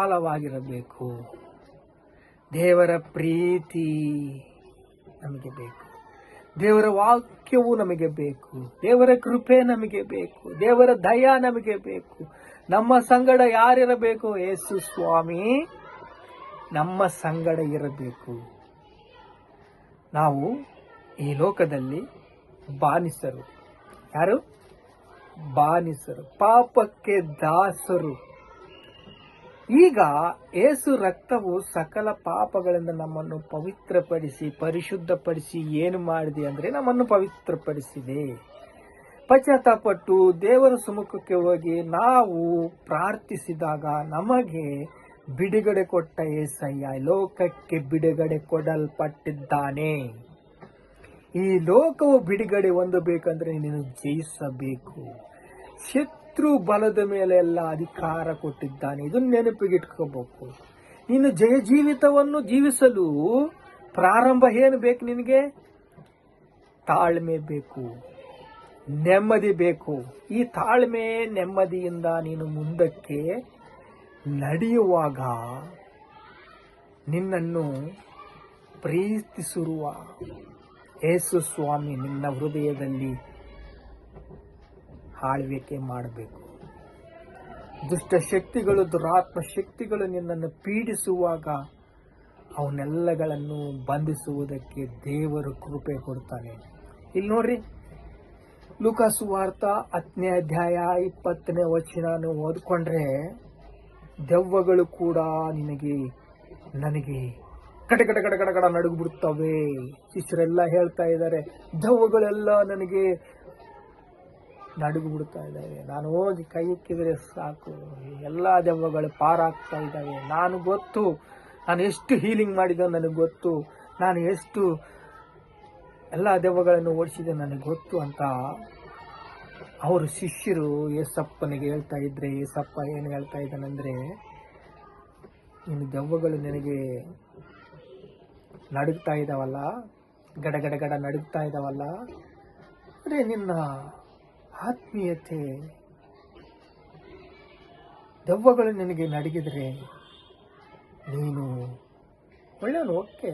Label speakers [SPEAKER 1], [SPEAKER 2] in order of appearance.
[SPEAKER 1] ಆಳವಾಗಿರಬೇಕು. ದೇವರ ಪ್ರೀತಿ ನಮಗೆ ಬೇಕು, ದೇವರ ವಾಕ್ಯವು ನಮಗೆ ಬೇಕು, ದೇವರ ಕೃಪೆ ನಮಗೆ ಬೇಕು, ದೇವರ ದಯ ನಮಗೆ ಬೇಕು. ನಮ್ಮ ಸಂಗಡ ಯಾರಿರಬೇಕು? ಯೇಸು ಸ್ವಾಮಿ ನಮ್ಮ ಸಂಗಡ ಇರಬೇಕು. ನಾವು ಈ ಲೋಕದಲ್ಲಿ ಬಾನಿಸರು. ಯಾರು? ಬಾನಿಸರು, ಪಾಪಕ್ಕೆ ದಾಸರು. ಈಗ ಯೇಸು ರಕ್ತವು ಸಕಲ ಪಾಪಗಳಿಂದ ನಮ್ಮನ್ನು ಪವಿತ್ರಪಡಿಸಿ ಪರಿಶುದ್ಧಪಡಿಸಿ ಏನು ಮಾಡಿದೆ ಅಂದರೆ ನಮ್ಮನ್ನು ಪವಿತ್ರಪಡಿಸಿದೆ. ಪಶ್ಚಾತ್ತಾಪಟ್ಟು ದೇವರ ಸಮ್ಮುಖಕ್ಕೆ ಹೋಗಿ ನಾವು ಪ್ರಾರ್ಥಿಸಿದಾಗ ನಮಗೆ ಬಿಡುಗಡೆ ಕೊಟ್ಟ యేసయ్య ಲೋಕಕ್ಕೆ ಬಿಡುಗಡೆ ಕೊಡಲ್ಪಟ್ಟಿದ್ದಾನೆ. ಈ ಲೋಕವು ಬಿಡುಗಡೆ ಹೊಂದಬೇಕಂದ್ರೆ ನೀನು ಜಯಿಸಬೇಕು. ಶತ್ರು ಬಲದ ಮೇಲೆ ಎಲ್ಲ ಅಧಿಕಾರ ಕೊಟ್ಟಿದ್ದಾನೆ. ಇದನ್ನು ನೆನಪಿಗಿಟ್ಕೋಬೇಕು. ನೀನು ಜಯ ಜೀವಿತವನ್ನು ಜೀವಿಸಲು ಪ್ರಾರಂಭ ಏನು ಬೇಕು? ನಿನಗೆ ತಾಳ್ಮೆ ಬೇಕು, ನೆಮ್ಮದಿ ಬೇಕು. ಈ ತಾಳ್ಮೆ ನೆಮ್ಮದಿಯಿಂದ ನೀನು ಮುಂದಕ್ಕೆ ನಡೆಯುವಾಗ ನಿನ್ನನ್ನು ಪ್ರೀತಿಸಿರುವ ಯೇಸು ಸ್ವಾಮಿ ನಿನ್ನ ಹೃದಯದಲ್ಲಿ ಆಳ್ವಿಕೆ ಮಾಡಬೇಕು. ದುಷ್ಟ ಶಕ್ತಿಗಳು, ದುರಾತ್ಮ ಶಕ್ತಿಗಳು ನಿನ್ನನ್ನು ಪೀಡಿಸುವಾಗ ಅವನ್ನೆಲ್ಲಗಳನ್ನು ಬಂಧಿಸುವುದಕ್ಕೆ ದೇವರು ಕೃಪೆ ಕೊಡ್ತಾನೆ. ಇಲ್ಲಿ ನೋಡ್ರಿ, ಲೂಕಾ ಸುವಾರ್ತ 10ನೇ ಅಧ್ಯಾಯ 20ನೇ ವಚನ ಓದ್ಕೊಂಡ್ರೆ ದೆವ್ವಗಳು ಕೂಡ ನನಗೆ ಕಡ ಕಡ ಕಡ ಕಡ ಕಡ ನಡುಗ್ಬಿಡ್ತವೆ. ಶಿಷ್ಯರೆಲ್ಲ ಹೇಳ್ತಾ ಇದ್ದಾರೆ, ದೆವ್ವಗಳೆಲ್ಲ ನನಗೆ ನಡುಗು ಬಿಡ್ತಾ ಇದ್ದಾವೆ. ನಾನು ಹೋಗಿ ಕೈ ಇಕ್ಕಿದ್ರೆ ಸಾಕು, ಎಲ್ಲ ದೆವ್ವಗಳು ಪಾರಾಗ್ತಾ ಇದ್ದಾವೆ. ನಾನು ಎಷ್ಟು ಹೀಲಿಂಗ್ ಮಾಡಿದೆ ನನಗೆ ಗೊತ್ತು, ನಾನು ಎಷ್ಟು ಎಲ್ಲ ದೆವ್ವಗಳನ್ನು ಓಡಿಸಿದೆ ನನಗೆ ಗೊತ್ತು ಅಂತ ಅವರು ಶಿಷ್ಯರು ಯೇಸಪ್ಪನಿಗೆ ಹೇಳ್ತಾ ಇದ್ರೆ, ಯೇಸಪ್ಪ ಏನು ಹೇಳ್ತಾ ಇದ್ದಾನಂದ್ರೆ, ನಿನ್ನ ದೆವ್ವಗಳು ನಿನಗೆ ನಡುಗ್ತಾ ಇದ್ದಾವಲ್ಲ, ಗಡ ಗಡ ಗಡ ನಡುಗ್ತಾ ಇದ್ದಾವಲ್ಲ, ಅದೇ ನಿನ್ನ ಆತ್ಮೀಯತೆ, ದೆವ್ವಗಳು ನಿನಗೆ ನಡಗಿದ್ರೆ ನೀನು ಒಳ್ಳೆಯವನು, ಓಕೆ,